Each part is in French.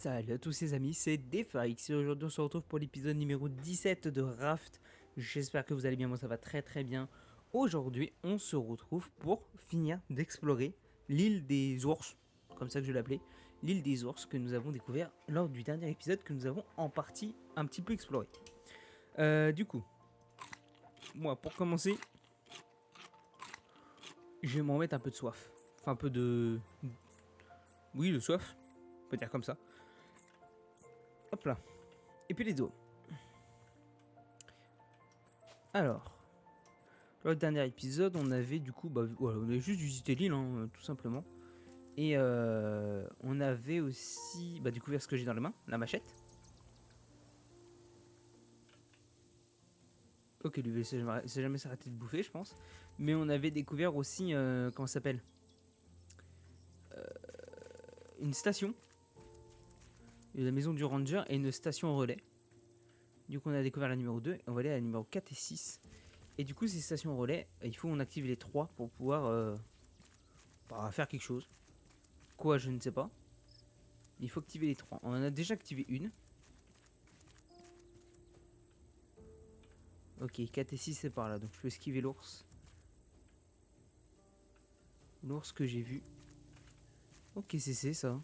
Salut à tous ces amis, c'est Defax et aujourd'hui on se retrouve pour l'épisode numéro 17 de Raft. J'espère que vous allez bien, moi ça va très bien. Aujourd'hui on se retrouve pour finir d'explorer l'île des ours, comme ça que je l'appelais, l'île des ours que nous avons découvert lors du dernier épisode que nous avons en partie un petit peu exploré. Du coup, moi pour commencer, je vais m'en mettre un peu de soif. Enfin un peu de... Oui, de soif, on peut dire comme ça. Hop là. Et puis les os. Alors, lors du dernier épisode, on avait du coup, voilà, on avait juste visité l'île, hein, tout simplement. Et on avait aussi découvert ce que j'ai dans la main, la machette. Ok, lui, c'est jamais s'arrêter de bouffer, je pense. Mais on avait découvert aussi, comment ça s'appelle, une station, la maison du ranger et une station relais. Du coup, on a découvert la numéro 2 et on va aller à la numéro 4 et 6. Et du coup, ces stations relais, il faut qu'on active les 3 pour pouvoir faire quelque chose. Quoi, je ne sais pas. Il faut activer les 3. On en a déjà activé une. Ok, 4 et 6 c'est par là, donc je peux esquiver l'ours. L'ours que j'ai vu. Ok, c'est ça.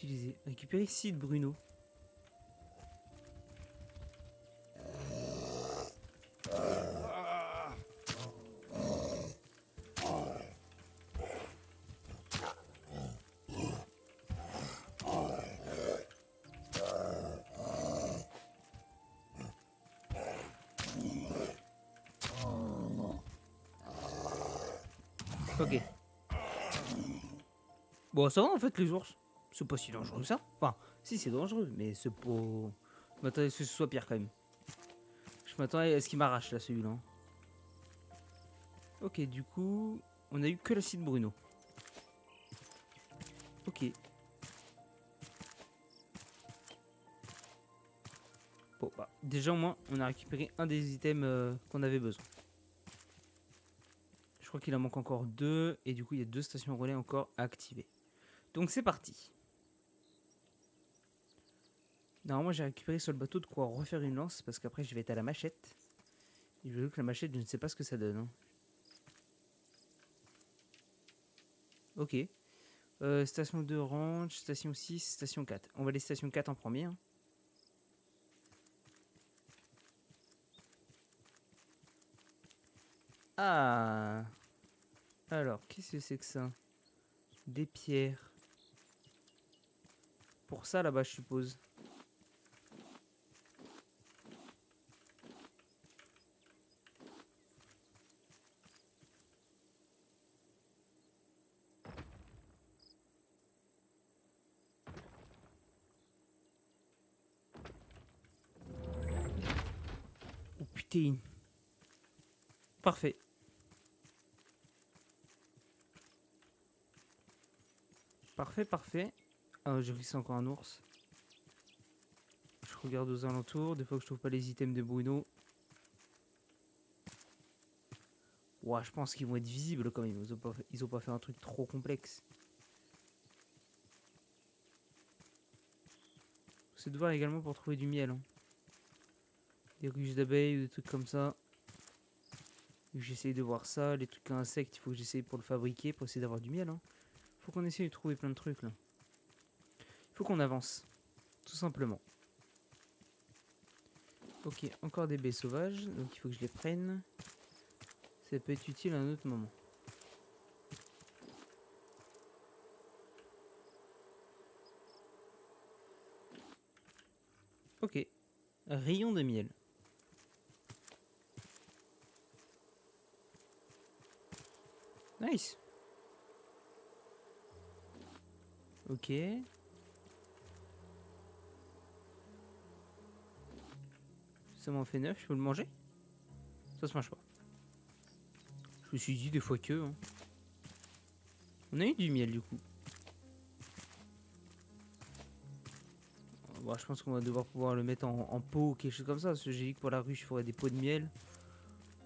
Utiliser. Récupérer ici de Bruno. Ok. Bon, ça va en fait, les ours. C'est pas si dangereux que ça. Enfin, si c'est dangereux, mais c'est pas. Je m'attendais à ce que ce soit pire quand même. Je m'attendais à ce qu'il m'arrache là, celui-là. Ok, du coup, on a eu que l'acide Bruno. Ok. Bon, déjà au moins, on a récupéré un des items qu'on avait besoin. Je crois qu'il en manque encore 2, et du coup, il y a 2 stations relais encore à activer. Donc c'est parti. Normalement, j'ai récupéré sur le bateau de quoi refaire une lance, parce qu'après, je vais être à la machette. Et je veux que la machette, je ne sais pas ce que ça donne. Hein. Ok. Station 2 range, station 6, station 4. On va aller station 4 en premier. Hein. Ah. Alors, qu'est-ce que c'est que ça? Des pierres. Pour ça, là-bas, je suppose. Oh putain. Parfait. Parfait. Ah, j'ai vu que c'est encore un ours. Je regarde aux alentours. Des fois que je trouve pas les items de Bruno. Ouah, je pense qu'ils vont être visibles quand même. Ils ont pas fait un truc trop complexe. C'est de voir également pour trouver du miel. Hein. Des ruches d'abeilles ou des trucs comme ça. J'essaye de voir ça. Les trucs à insectes, il faut que j'essaye pour le fabriquer, pour essayer d'avoir du miel. Hein. Faut qu'on essaye de trouver plein de trucs là. Faut qu'on avance. Tout simplement. Ok, encore des baies sauvages. Donc il faut que je les prenne. Ça peut être utile à un autre moment. Ok. Rayon de miel. Nice. Ok. Ça m'en fait 9, je peux le manger? Ça se mange pas. Je me suis dit des fois que... Hein. On a eu du miel du coup. Bon, je pense qu'on va devoir pouvoir le mettre en pot ou quelque chose comme ça. Parce que j'ai dit que pour la ruche, il faudrait des pots de miel.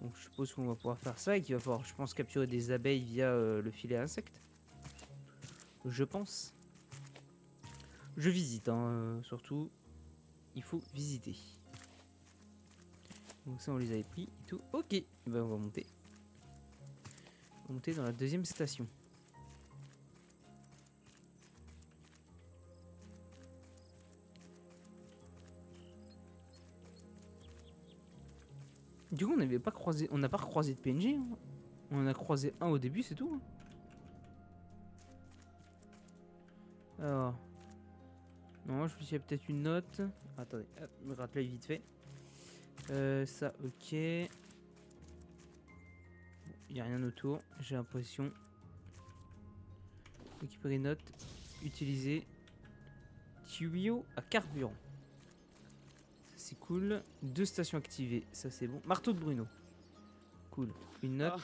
Donc je suppose qu'on va pouvoir faire ça et qu'il va falloir, je pense, capturer des abeilles via le filet à insectes. Je pense. Je visite, hein, surtout. Il faut visiter. Donc ça, on les avait pris et tout. Ok, ben, on va monter. On va monter dans la deuxième station. Du coup, on n'avait pas croisé, on n'a pas croisé de PNJ. Hein. On en a croisé un au début, c'est tout. Hein. Alors, non, je me suis peut-être une note. Attendez, hop, me gratte l'œil vite fait. Ça, ok. Il n'y a rien autour, j'ai l'impression. Récupérer note. Utiliser. Tuyau à carburant. C'est cool. 2 stations activées, ça c'est bon. Marteau de Bruno. Cool. Une note.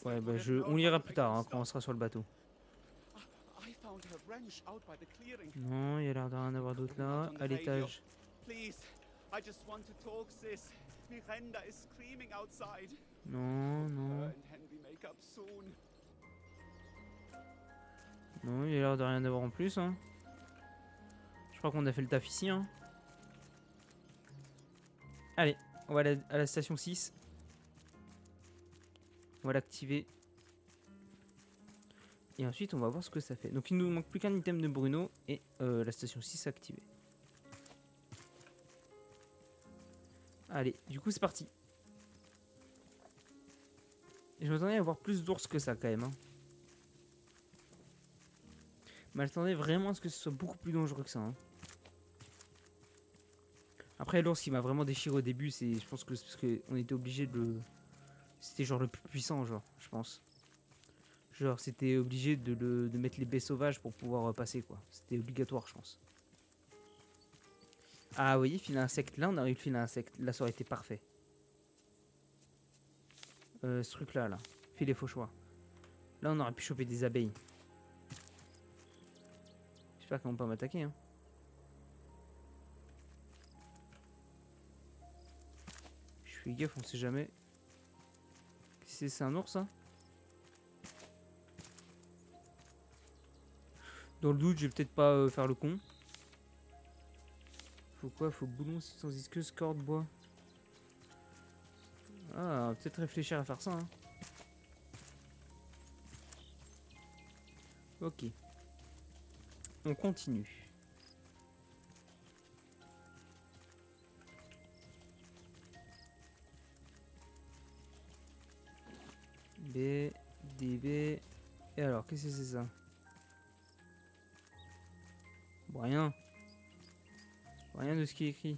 Ouais, bah on lira plus tard hein, quand on sera sur le bateau. Non, il y a l'air de rien avoir d'autre là. À l'étage. Non, non. Non, il y a l'air de rien avoir en plus. Hein. Je crois qu'on a fait le taf ici. Hein. Allez, on va aller à la station 6. On va l'activer. Et ensuite, on va voir ce que ça fait. Donc, il nous manque plus qu'un item de Bruno et la station 6 activée. Allez, du coup, c'est parti. Et je m'attendais à avoir plus d'ours que ça, quand même. Hein. Mais j'attendais vraiment à ce que ce soit beaucoup plus dangereux que ça. Hein. Après, l'ours qui m'a vraiment déchiré au début, je pense que c'est parce qu'on était obligé de le... C'était genre le plus puissant, genre, je pense. Genre, c'était obligé de mettre les baies sauvages pour pouvoir passer, quoi. C'était obligatoire, je pense. Ah, vous voyez, fil à insecte. Là, on a eu le fil à insecte. Là, ça aurait été parfait. Ce truc-là, là. Filet fauchoir. Là, on aurait pu choper des abeilles. J'espère qu'ils vont pas m'attaquer, hein. Je fais gaffe, on sait jamais. C'est un ours, ça? Dans le doute, je vais peut-être pas faire le con. Faut quoi? Faut boulon, sans disqueuse, corde, bois. Ah, peut-être réfléchir à faire ça, hein. Ok. On continue. B, DB. Et alors, qu'est-ce que c'est ça? Bon, rien. Rien de ce qui est écrit.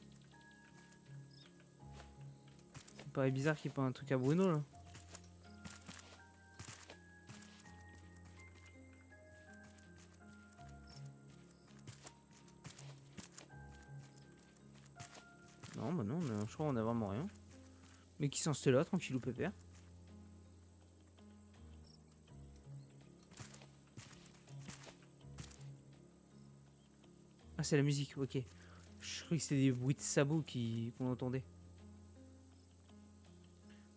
Ça me paraît bizarre qu'il n'y ait pas un truc à Bruno, là. Non, bah non, je crois qu'on a vraiment rien. Mais qui s'en c'était là, tranquillou pépère. Ah, c'est la musique, ok. Je croyais que c'était des bruits de sabots qu'on entendait.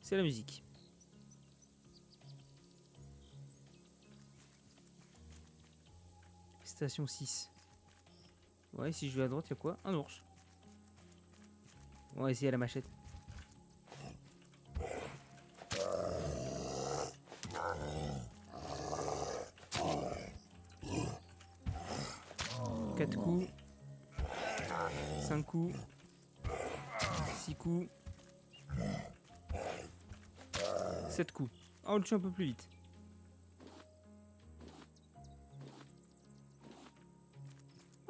C'est la musique. Station 6. Ouais, si je vais à droite, il y a quoi? Un ours. On va essayer à la machette. Quatre coups. 5 coups. 6 coups. 7 coups. Ah, on le tue un peu plus vite.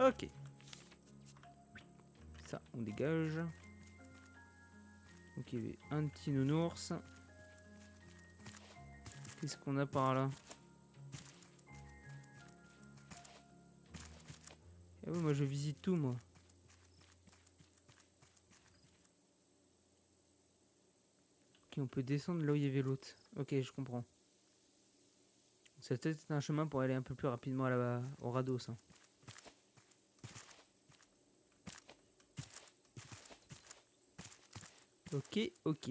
Ok. Ça, on dégage. Ok, un petit nounours. Qu'est-ce qu'on a par là? Eh oui, moi je visite tout, moi. Ok, on peut descendre là où il y avait l'autre. Ok, je comprends. Ça peut-être un chemin pour aller un peu plus rapidement au radeau, ça. Ok, ok.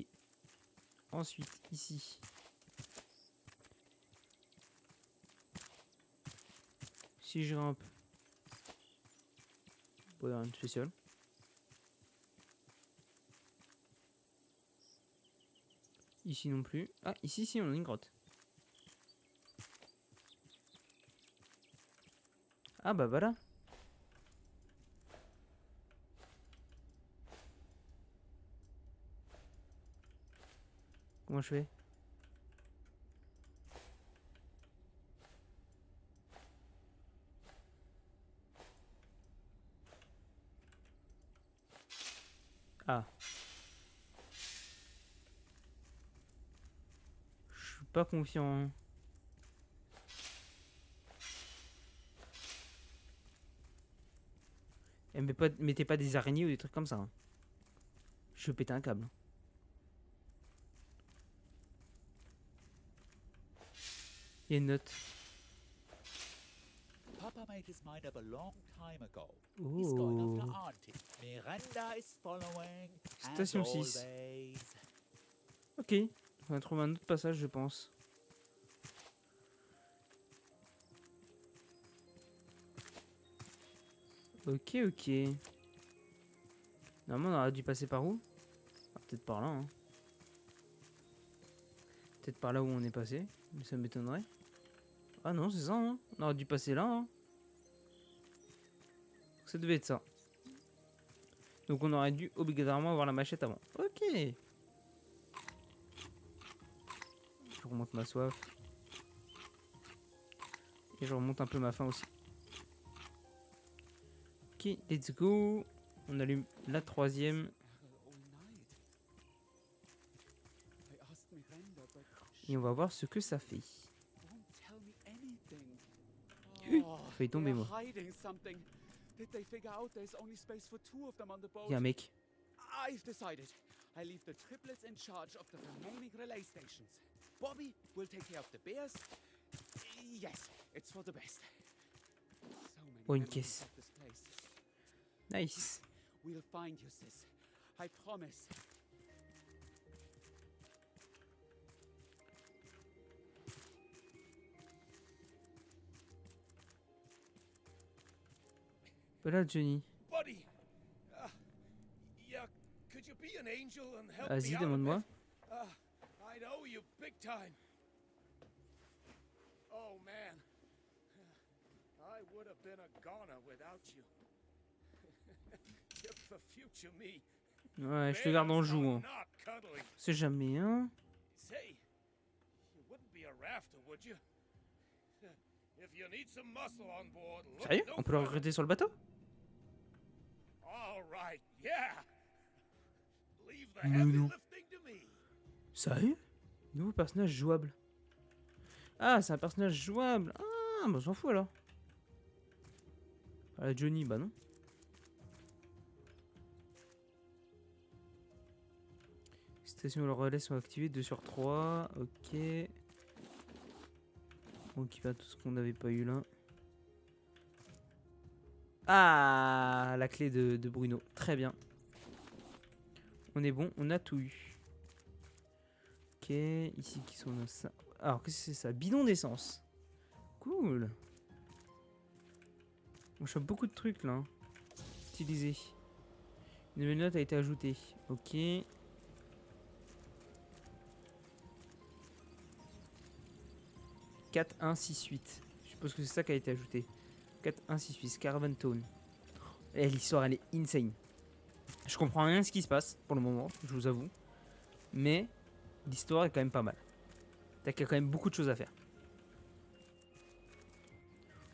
Ensuite, ici. Si je grimpe. Bon, rien de spécial. Ici non plus. Ah, ici, si, on a une grotte. Ah bah voilà. Comment je fais? Ah. Je suis pas confiant. Et mettez pas des araignées ou des trucs comme ça. Hein. Je vais péter un câble. Il y a une note. Papa made his mind up a long time ago. He's going after Oh. Auntie. Miranda is following. Station As 6. always. Ok. On va trouver un autre passage, je pense. Ok, ok. Normalement, on aurait dû passer par où? Ah, peut-être par là. Hein. Peut-être par là où on est passé. Mais ça m'étonnerait. Ah non, c'est ça. Hein. On aurait dû passer là. Hein. Ça devait être ça. Donc on aurait dû obligatoirement avoir la machette avant. Ok. Je remonte ma soif. Et je remonte un peu ma faim aussi. Ok, let's go. On allume la troisième. Et on va voir ce que ça fait. J'ai failli tomber moi. Il y a un mec. I've decided. I leave the triplets in charge of the remaining relay stations. Bobby will take care of the bears. Yes, it's for the best. So many Oh, une memories caisse. of this place. Nice. We'll find you, sis. I promise. Voilà Johnny. Buddy, yeah, could you be an angel and help Vas-y, me out a demande-moi. bit? I'd owe you big time. Oh man, I would have been a goner without you. You're the future me. Ouais, je te garde en joue. Hein. Not cuddly. C'est jamais, hein. Say, you wouldn't be a rafter, would you? If you need some muscle on board, look Sérieux? no On peut le further. recruter sur le bateau? All right, yeah. Leave the Mais heavy non. lifting to me. Sérieux? Nouveau personnage jouable. Ah, c'est un personnage jouable. Ah, bah on s'en fout alors. Ah, Johnny, bah non. Station de relais sont activées 2 sur 3. Ok. On va tout ce qu'on n'avait pas eu là. Ah, la clé de Bruno. Très bien. On est bon, on a tout eu. Ok, ici qui sont nos... Alors, qu'est-ce que c'est ça? Bidon d'essence. Cool. On chope beaucoup de trucs là. Hein. Utilisé. Une nouvelle note a été ajoutée. Ok. 4, 1, 6, 8. Je suppose que c'est ça qui a été ajouté. 4, 1, 6, 8. Caravan Tone. Et l'histoire, elle est insane. Je comprends rien de ce qui se passe pour le moment, je vous avoue. Mais l'histoire est quand même pas mal. T'as quand même beaucoup de choses à faire.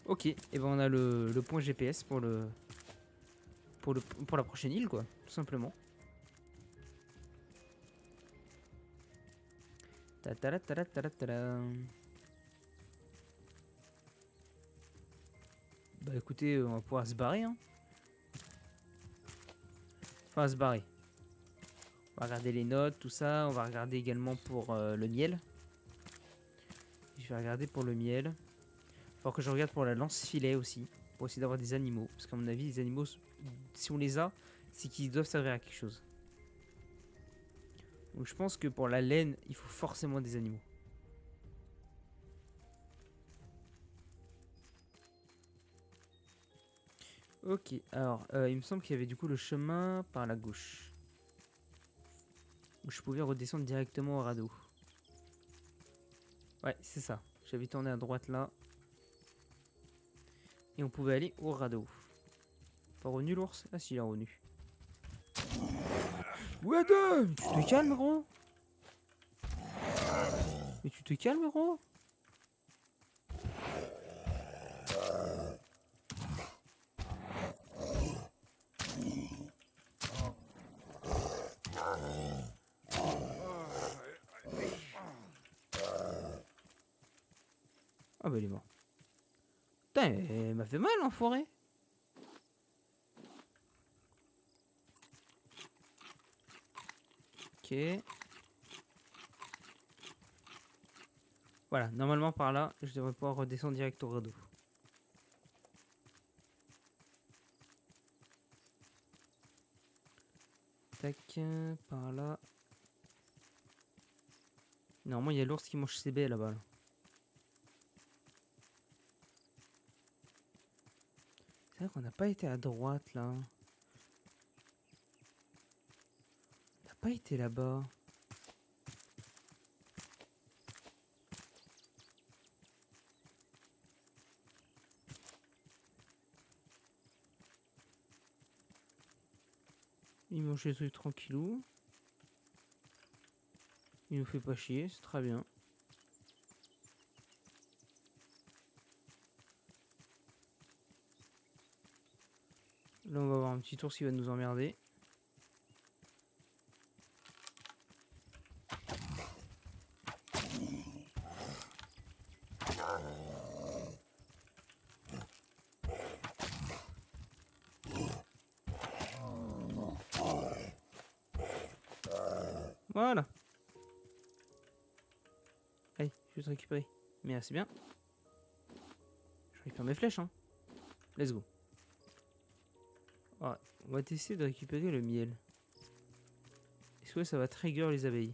Ok, et ben on a le point GPS pour la prochaine île, quoi, tout simplement. Ta ta ta ta ta ta ta. Bah écoutez, on va pouvoir se barrer. Hein. Enfin, se barrer. On va regarder les notes, tout ça. On va regarder également pour le miel. Je vais regarder pour le miel. Il faut que je regarde pour la lance-filet aussi. Pour essayer d'avoir des animaux. Parce qu'à mon avis, les animaux, si on les a, c'est qu'ils doivent servir à quelque chose. Donc je pense que pour la laine, il faut forcément des animaux. Ok, alors il me semble qu'il y avait du coup le chemin par la gauche. Où je pouvais redescendre directement au radeau. Ouais, c'est ça. J'avais tourné à droite là. Et on pouvait aller au radeau. Pas revenu l'ours? Ah si, il est revenu. Ouais, mais tu te calmes, gros. Mais tu te calmes, gros. Ah bah il est mort. Putain, il m'a fait mal l'enfoiré. Ok. Voilà, normalement par là, je devrais pouvoir redescendre direct au radeau. Tac, par là. Normalement, il y a l'ours qui mange ses baies là-bas. Là. C'est vrai qu'on n'a pas été à droite là. On n'a pas été là-bas. Il mange les trucs tranquillou. Il nous fait pas chier, c'est très bien. Là, on va avoir un petit ours qui va nous emmerder. Voilà. Allez, je vais te récupérer. Mais c'est bien. Je récupère mes flèches, hein. Let's go. Ouais, on va essayer de récupérer le miel. Est-ce que ça va trigger les abeilles?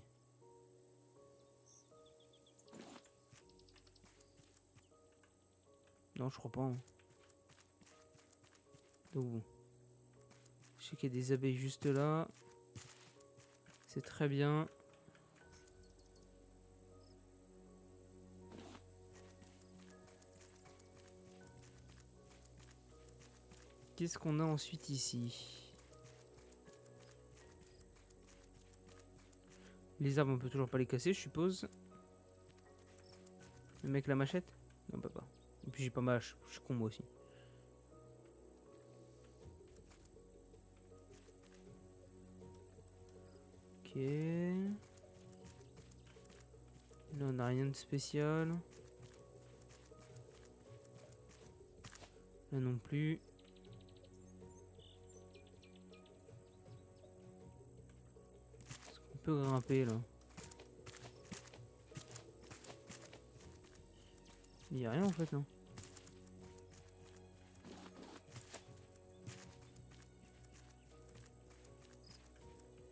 Non, je crois pas. Hein. Donc bon. Je sais qu'il y a des abeilles juste là. C'est très bien. Qu'est-ce qu'on a ensuite ici? Les arbres, on peut toujours pas les casser, je suppose. Le mec la machette? Non, on peut pas. Et puis j'ai pas ma hache, je suis con moi aussi. Ok. Là, on a rien de spécial. Là non plus. On peut grimper là. Il n'y a rien en fait, non?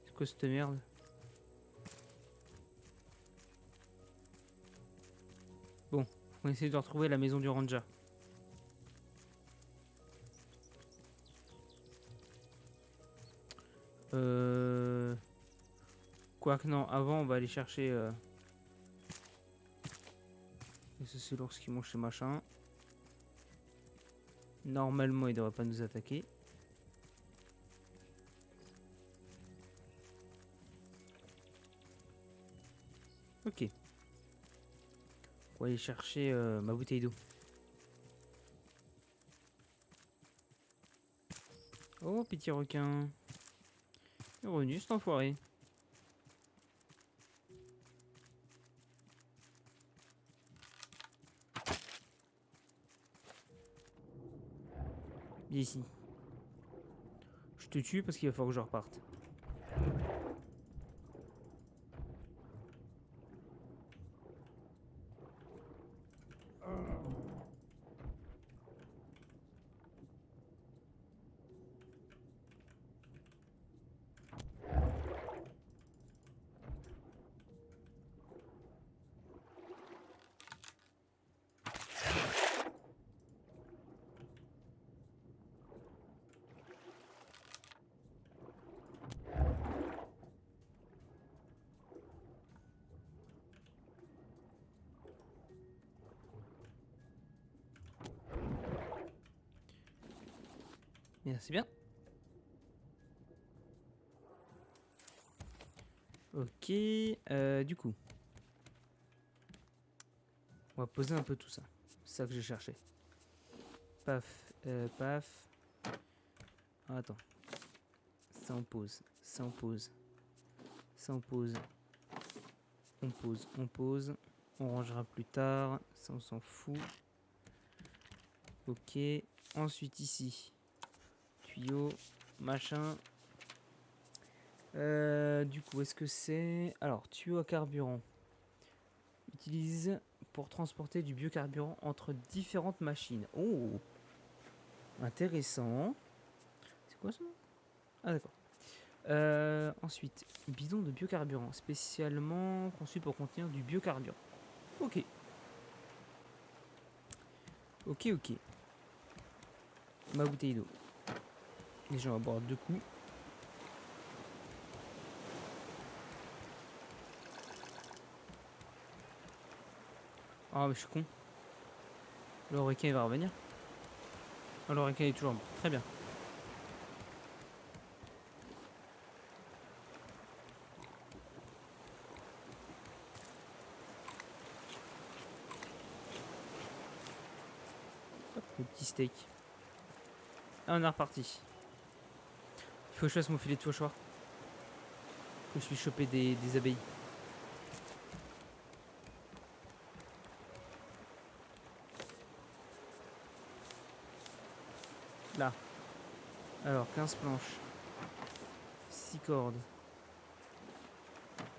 C'est quoi cette merde? Bon, on va essayer de retrouver la maison du Ranger. Quoique non, avant on va aller chercher... Et ça c'est l'ours qui mange ces machins. Normalement il devrait pas nous attaquer. Ok. On va aller chercher ma bouteille d'eau. Oh petit requin. Il est revenu cet enfoiré. Viens ici. Je te tue parce qu'il va falloir que je reparte. Bien, c'est bien. Ok, du coup, on va poser un peu tout ça. C'est ça que j'ai cherché. Paf, paf. Ah, attends. Ça on pose, ça on pose, ça on pose. On pose, on pose. On rangera plus tard, ça on s'en fout. Ok, ensuite ici, tuyau, machin. Du coup, est-ce que c'est... Alors, tuyau à carburant. Utilise pour transporter du biocarburant entre différentes machines. Oh, intéressant. C'est quoi ça? Ah d'accord. Ensuite, bidon de biocarburant, spécialement conçu pour contenir du biocarburant. Ok. Ok, ok. Ma bouteille d'eau. Déjà, on va boire 2 coups. Ah, mais je suis con. Le requin, il va revenir. Ah, le requin est toujours mort. Très bien. Hop, le petit steak. Ah, on est reparti. Il faut que je fasse mon filet de pochoir. Que je puisse choper des abeilles. Là. Alors, 15 planches. 6 cordes.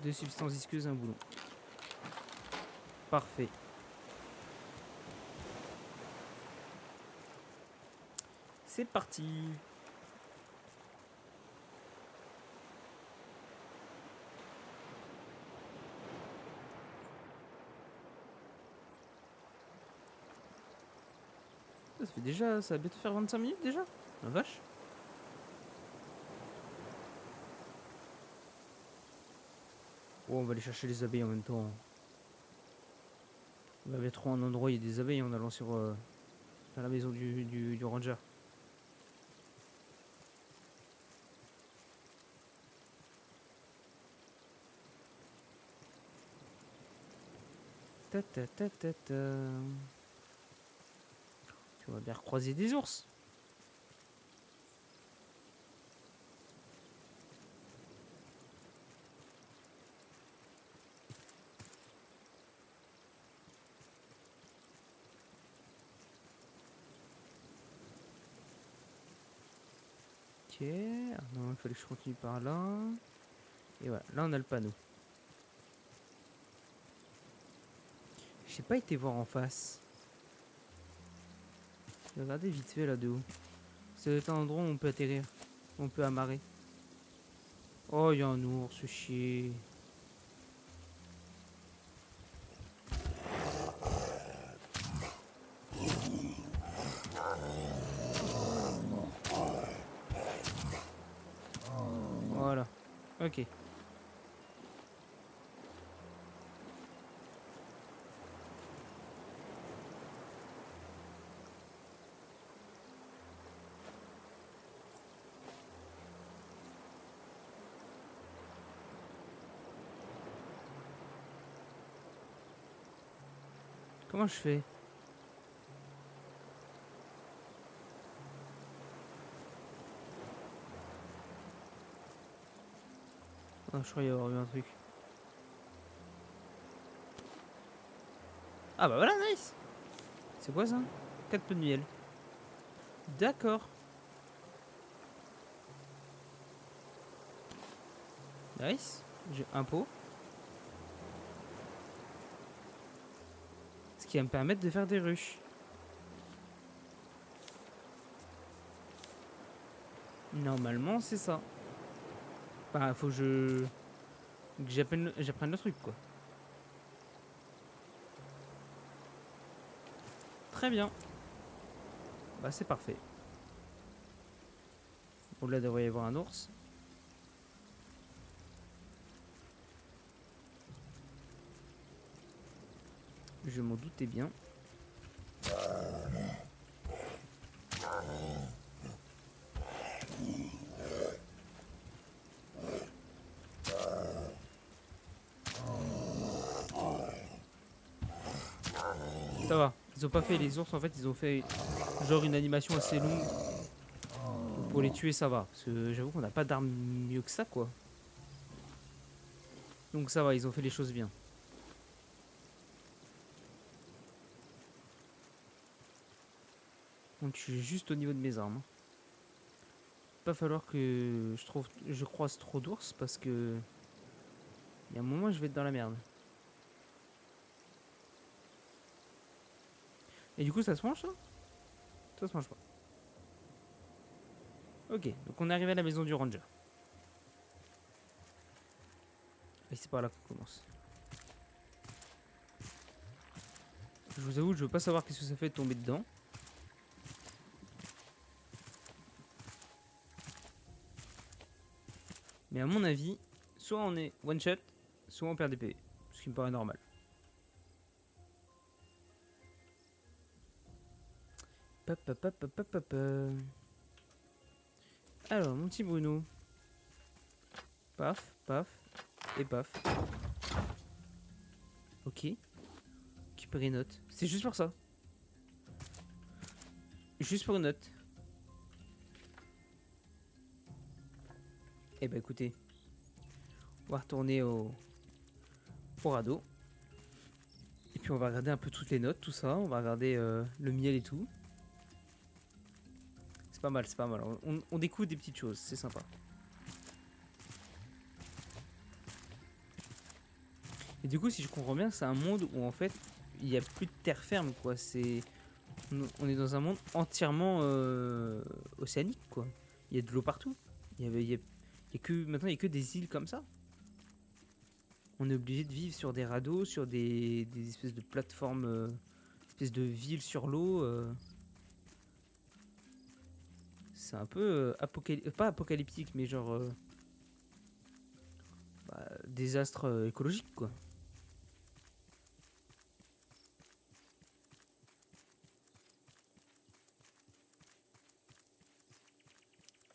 2 substances visqueuses, un boulon. Parfait. C'est parti. Ça fait déjà... Ça va bientôt faire 25 minutes déjà. La vache. Oh, on va aller chercher les abeilles en même temps. On va bien trouver un endroit où il y a des abeilles en allant sur... dans la maison du ranger. Ta ta ta ta ta. Tu vas bien recroiser des ours. Ok. Ah non, il fallait que je continue par là. Et voilà, là on a le panneau. J'ai pas été voir en face. Regardez vite fait là de haut. C'est un endroit où on peut atterrir. On peut amarrer. Oh, il y a un ours, chier. Voilà. Ok. Comment je fais? Ah, je crois y avoir eu un truc. Ah bah voilà, nice. C'est quoi ça? 4 peu de miel. D'accord. Nice. J'ai un pot. Ce qui va me permettre de faire des ruches. Normalement, c'est ça. Enfin, faut que j'apprenne le truc, quoi. Très bien. Bah, c'est parfait. Bon, là, devrait y avoir un ours. Je m'en doutais bien. Ça va. Ils ont pas fait les ours, en fait, ils ont fait genre une animation assez longue. Donc pour les tuer, ça va. Parce que j'avoue qu'on n'a pas d'armes mieux que ça, quoi. Donc ça va, ils ont fait les choses bien. Donc je suis juste au niveau de mes armes. Pas falloir que je croise trop d'ours parce que il y a un moment je vais être dans la merde. Et du coup ça se mange ça? Ça se mange pas. Ok, donc on est arrivé à la maison du ranger. Et c'est par là qu'on commence. Je vous avoue, je veux pas savoir qu'est-ce que ça fait de tomber dedans. Mais à mon avis, soit on est one shot, soit on perd des PV. Ce qui me paraît normal. Pop, pop, pop, pop, pop, pop. Alors, mon petit Bruno. Paf, paf, et paf. Ok. Récupérer une note. C'est juste pour ça. Juste pour une note. Eh ben écoutez. On va retourner au radeau. Et puis on va regarder un peu toutes les notes, tout ça. On va regarder le miel et tout. C'est pas mal, c'est pas mal. On découvre des petites choses, c'est sympa. Et du coup, si je comprends bien, c'est un monde où en fait, il n'y a plus de terre ferme, quoi. On est dans un monde entièrement océanique, quoi. Il y a de l'eau partout. Maintenant, il n'y a que des îles comme ça. On est obligé de vivre sur des radeaux, sur des espèces de plateformes, espèces de villes sur l'eau. C'est un peu pas apocalyptique, mais genre désastre écologique, quoi.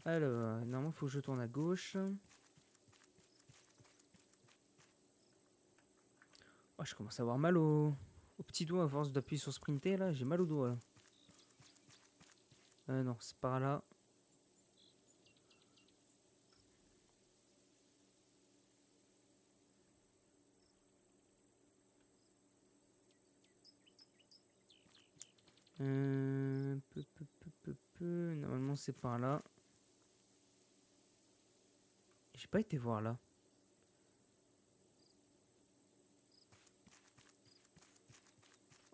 Alors, normalement, il faut que je tourne à gauche. Oh, je commence à avoir mal au petit doigt à force d'appuyer sur sprinter, là. J'ai mal au doigt, là. Non, c'est par là. Normalement, c'est par là. J'ai pas été voir là.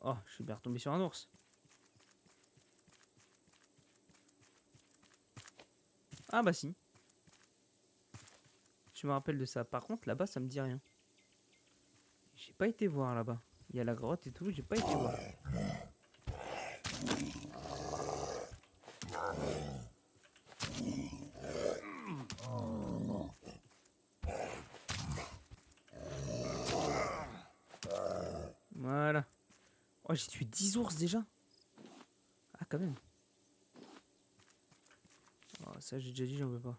Oh, je suis bien retombé sur un ours. Ah bah si. Je me rappelle de ça. Par contre, là-bas, ça me dit rien. J'ai pas été voir là-bas. Il y a la grotte et tout, j'ai pas été voir. Voilà. Oh, j'ai tué 10 ours déjà. Ah, quand même. Oh, ça, j'ai déjà dit, j'en veux pas.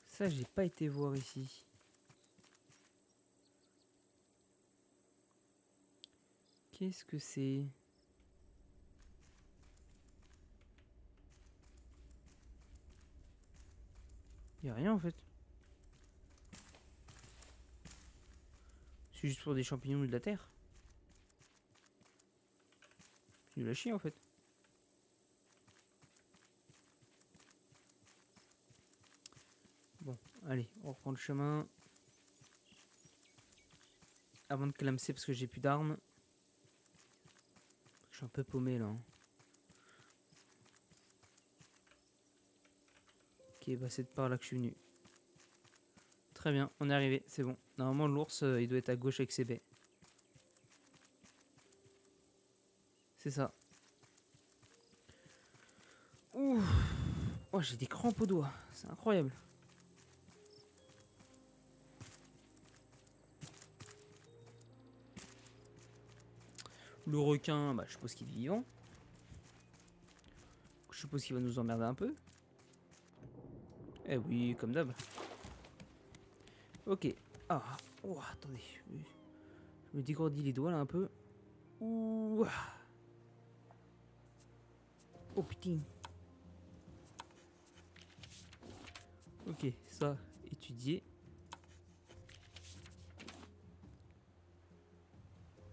Ça, j'ai pas été voir ici. Qu'est-ce que c'est? Y a rien en fait. C'est juste pour des champignons ou de la terre. C'est nul à chier en fait. Bon, allez, on reprend le chemin. Avant de clamser parce que j'ai plus d'armes. Je suis un peu paumé là. Ok, bah c'est de par là que je suis venu. Très bien, on est arrivé, c'est bon. Normalement l'ours il doit être à gauche avec ses baies. C'est ça. Ouh. Oh, j'ai des crampes aux doigts, c'est incroyable. Le requin, bah je suppose qu'il est vivant. Je suppose qu'il va nous emmerder un peu. Eh oui, comme d'hab. Ok. Ah, oh, attendez. Je me dégourdis les doigts là un peu. Ouh. Oh putain. Ok, ça, étudier.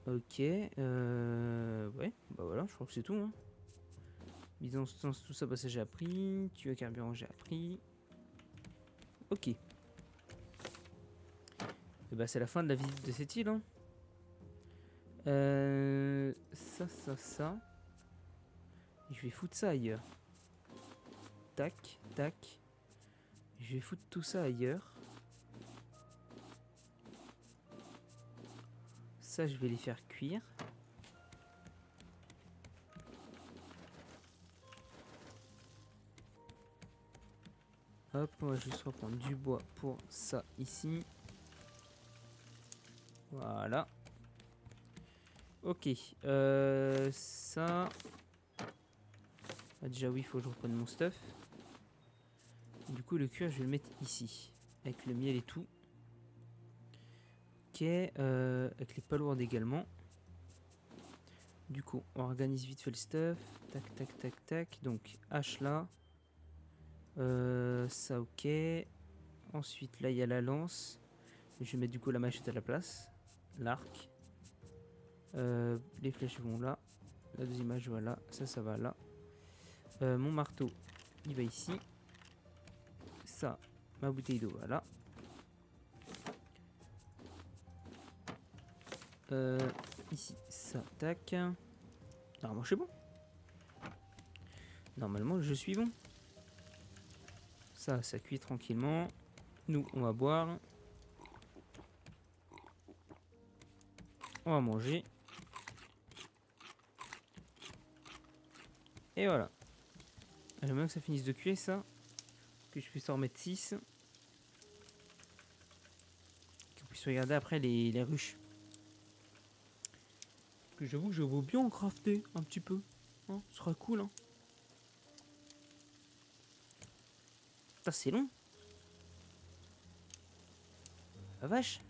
Ok, ouais, bah voilà, je crois que c'est tout. Hein. Mise en sens, tout ça, bah ça j'ai appris. Tuyau carburant, j'ai appris. Ok. Et bah c'est la fin de la visite de cette île. Hein. Ça. Je vais foutre ça ailleurs. Tac, tac. Je vais foutre tout ça ailleurs. Ça, je vais les faire cuire. Hop, on va juste reprendre du bois pour ça ici. Voilà. Ok. Ça... Ah, déjà oui, il faut que je reprenne mon stuff. Du coup, le cuir, je vais le mettre ici. Avec le miel et tout. Ok. Avec les palourdes également. Du coup, on organise vite fait le stuff. Tac, tac, tac, tac. Donc, hache là. Ça, ok. Ensuite, là, il y a la lance. Je vais mettre du coup la machette à la place. L'arc. Les flèches vont là. La deuxième image, voilà. Ça va là. Mon marteau, il va ici. Ça, ma bouteille d'eau, voilà. Ici, ça, tac. Normalement, je suis bon. Normalement, je suis bon. Ça cuit tranquillement. Nous, on va boire. On va manger. Et voilà. J'aimerais bien que ça finisse de cuire, ça. Que je puisse en remettre 6. Que vous puissiez regarder après les ruches. Que j'avoue que je veux bien en crafter un petit peu. Hein, ce sera cool, hein. Putain, c'est long. La vache.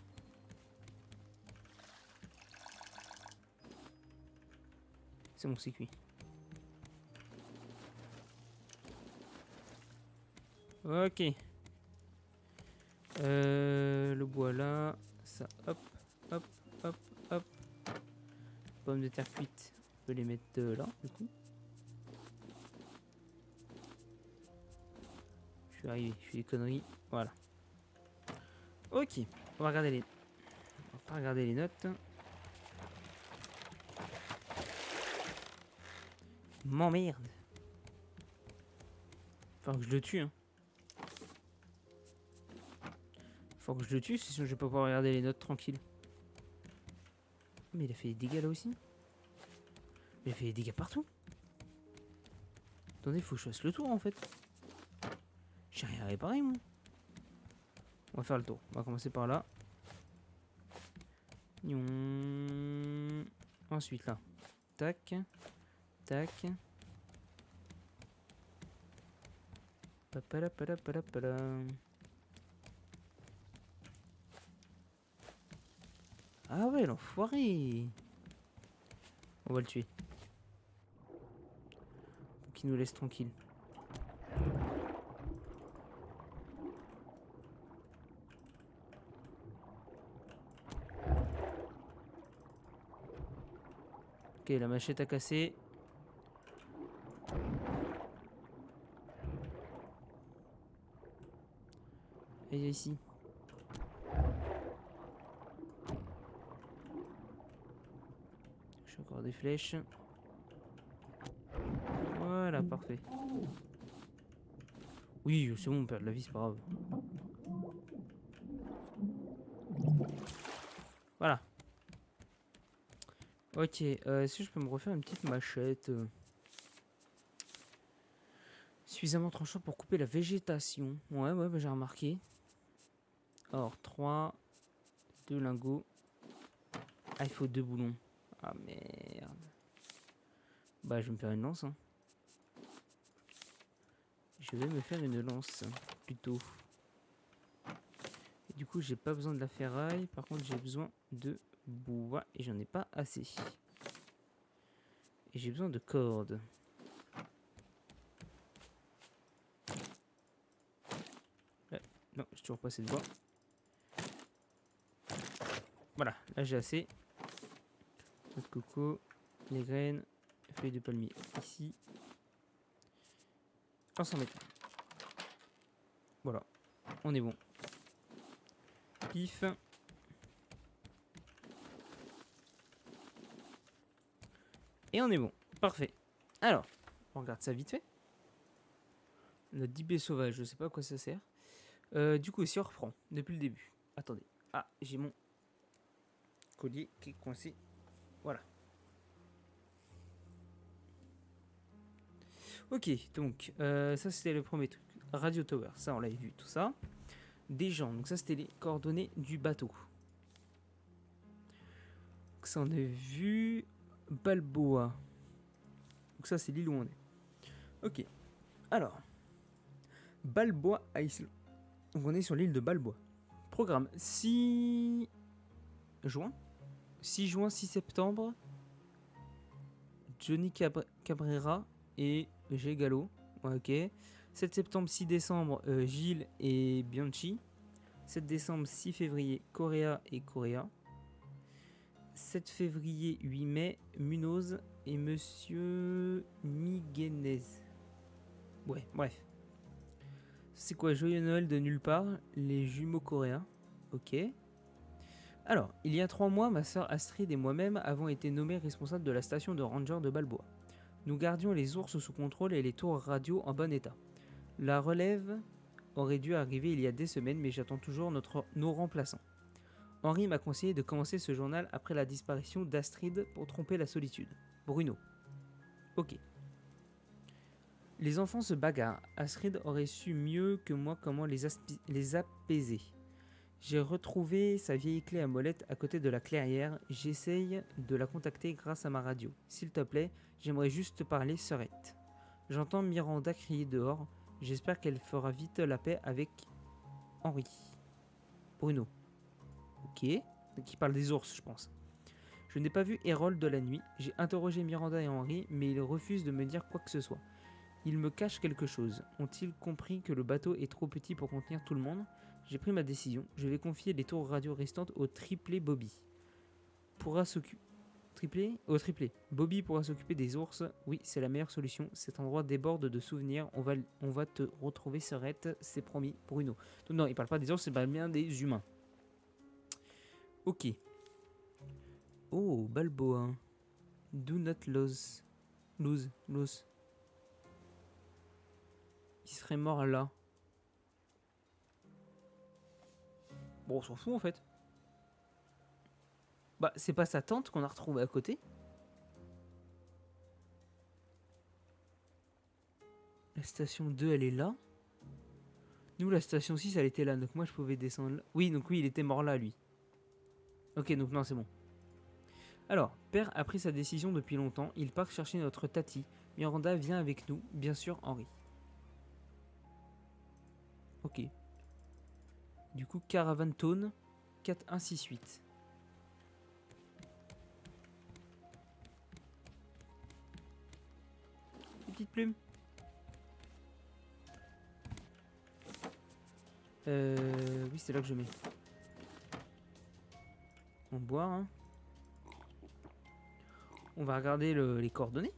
C'est bon, c'est cuit. Ok. Le bois là. Ça, hop, hop, hop, hop. Pommes de terre cuites. On peut les mettre là, du coup. Je suis arrivé, je fais des conneries. Voilà. Ok. On va regarder les... On va pas regarder les notes. M'emmerde. Faut que je le tue, hein. Faut que je le tue, sinon je vais pas pouvoir regarder les notes tranquille. Mais il a fait des dégâts là aussi. Il a fait des dégâts partout. Attendez, faut que je fasse le tour en fait. J'ai rien réparé moi. On va faire le tour. On va commencer par là. Ensuite là. Tac. Tac. Papalapalapalapala. Ah ouais, l'enfoiré. On va le tuer. Pour qu'il nous laisse tranquille. Ok, la machette a cassé. Et ici. J'ai encore des flèches. Voilà, parfait. Oui, c'est bon, on perd de la vie, c'est pas grave. Voilà. Ok, est-ce que je peux me refaire une petite machette suffisamment tranchante pour couper la végétation? Ouais, bah, j'ai remarqué. Or, 3, 2 lingots. Ah, il faut 2 boulons. Ah, merde. Bah, je vais me faire une lance, hein. Je vais me faire une lance, plutôt. Et du coup, j'ai pas besoin de la ferraille. Par contre, j'ai besoin de bois et j'en ai pas assez. Et j'ai besoin de cordes. Non, j'ai toujours pas assez de bois. Voilà, là j'ai assez. Le coco, les graines, les feuilles de palmier ici. 500 mètres. Voilà, on est bon. Pif. Et on est bon. Parfait. Alors, on regarde ça vite fait. Notre 10 baies sauvages, je sais pas à quoi ça sert. Du coup, si on reprend depuis le début. Attendez. Ah, j'ai mon collier qui est coincé. Voilà. Ok, donc ça c'était le premier truc. Radio Tower, ça on l'avait vu, tout ça. Des gens, donc ça c'était les coordonnées du bateau. Donc ça on a vu. Balboa. Donc ça c'est l'île où on est. Ok. Alors. Balboa Island. Donc on est sur l'île de Balboa. Programme 6 juin. 6 juin, 6 septembre. Johnny Cabrera et G. Gallo. Ouais, ok. 7 septembre, 6 décembre, Gilles et Bianchi. 7 décembre, 6 février, Correa et Correa. 7 février, 8 mai, Munoz et Monsieur Miguenez. Ouais, bref. C'est quoi, Joyeux Noël de nulle part, les jumeaux coréens. Ok. Alors, il y a 3 mois, ma sœur Astrid et moi-même avons été nommés responsables de la station de ranger de Balboa. Nous gardions les ours sous contrôle et les tours radio en bon état. La relève aurait dû arriver il y a des semaines, mais j'attends toujours nos remplaçants. Henri m'a conseillé de commencer ce journal après la disparition d'Astrid pour tromper la solitude. Bruno. Ok. Les enfants se bagarrent. Astrid aurait su mieux que moi comment les apaiser. J'ai retrouvé sa vieille clé à molette à côté de la clairière. J'essaye de la contacter grâce à ma radio. S'il te plaît, j'aimerais juste te parler, sœurette. J'entends Miranda crier dehors. J'espère qu'elle fera vite la paix avec Henri. Bruno. Ok. Donc il parle des ours, je pense. Je n'ai pas vu Harold de la nuit. J'ai interrogé Miranda et Henri, mais ils refusent de me dire quoi que ce soit. Ils me cachent quelque chose. Ont-ils compris que le bateau est trop petit pour contenir tout le monde ? J'ai pris ma décision. Je vais confier les tours radio restantes au triplé Bobby. Pourra s'occuper... Triplé. Bobby pourra s'occuper des ours. Oui, c'est la meilleure solution. Cet endroit déborde de souvenirs. On va te retrouver, sœurette. C'est promis, Bruno. Donc non, il parle pas des ours, c'est pas bien des humains. Ok. Oh, Balboa. Do not lose. Lose. Il serait mort là. Bon, on s'en fout en fait. Bah, c'est pas sa tante qu'on a retrouvée à côté. La station 2, elle est là. Nous, la station 6, elle était là. Donc moi, je pouvais descendre là. Oui, donc oui, il était mort là, lui. Ok, donc non, c'est bon. Alors, Père a pris sa décision depuis longtemps. Il part chercher notre Tati. Miranda vient avec nous. Bien sûr, Henri. Ok. Du coup, Caravane Tone 4168. Petite plume. Oui, c'est là que je mets. On boit, hein. On va regarder les coordonnées.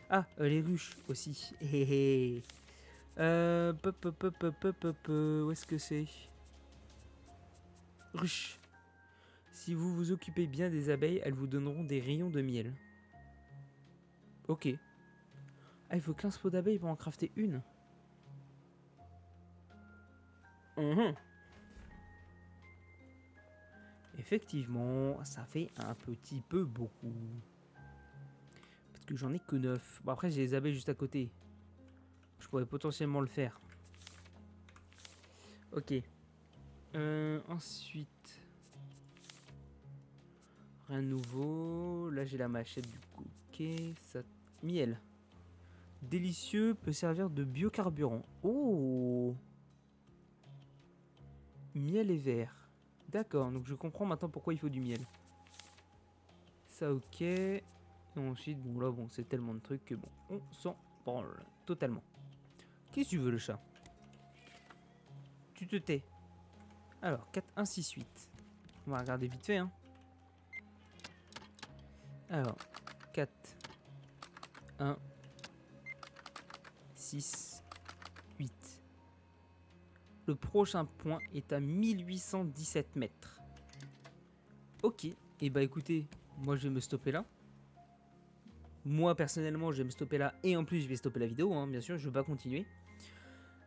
Ah, les ruches aussi. Où est-ce que c'est? Ruches. Si vous vous occupez bien des abeilles, elles vous donneront des rayons de miel. Ok. Ah, il faut 15 pots d'abeilles pour en crafter une. Effectivement, ça fait un petit peu beaucoup. Parce que j'en ai que 9. Bon, après, j'ai les abeilles juste à côté. Je pourrais potentiellement le faire. Ok. Ensuite. Rien de nouveau. Là, j'ai la machette du coup. Ok. Ça... Miel. Délicieux, peut servir de biocarburant. Oh! Miel et verre. D'accord, donc je comprends maintenant pourquoi il faut du miel. Ça, ok. Et ensuite, bon là, bon, c'est tellement de trucs que bon, on s'en branle totalement. Qu'est-ce que tu veux, le chat? Tu te tais. Alors, 4, 1, 6, 8. On va regarder vite fait, hein. Alors, 4, 1, 6, 8. Le prochain point est à 1817 mètres. Ok, et bah écoutez, moi je vais me stopper là. Moi personnellement je vais me stopper là et en plus je vais stopper la vidéo, hein, bien sûr, je vais pas continuer.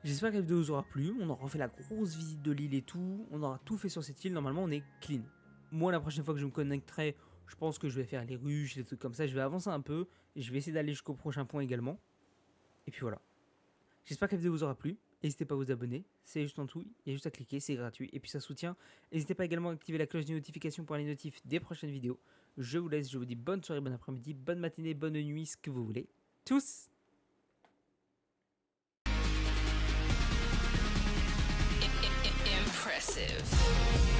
J'espère que la vidéo vous aura plu, on aura fait la grosse visite de l'île et tout, on aura tout fait sur cette île, normalement on est clean. Moi la prochaine fois que je me connecterai, je pense que je vais faire les ruches, des trucs comme ça, je vais avancer un peu, et je vais essayer d'aller jusqu'au prochain point également. Et puis voilà. J'espère que la vidéo vous aura plu. N'hésitez pas à vous abonner, c'est juste en dessous, il y a juste à cliquer, c'est gratuit et puis ça soutient. N'hésitez pas également à activer la cloche de notification pour les notifs des prochaines vidéos. Je vous laisse, je vous dis bonne soirée, bon après-midi, bonne matinée, bonne nuit, ce que vous voulez. Tous! Impressive.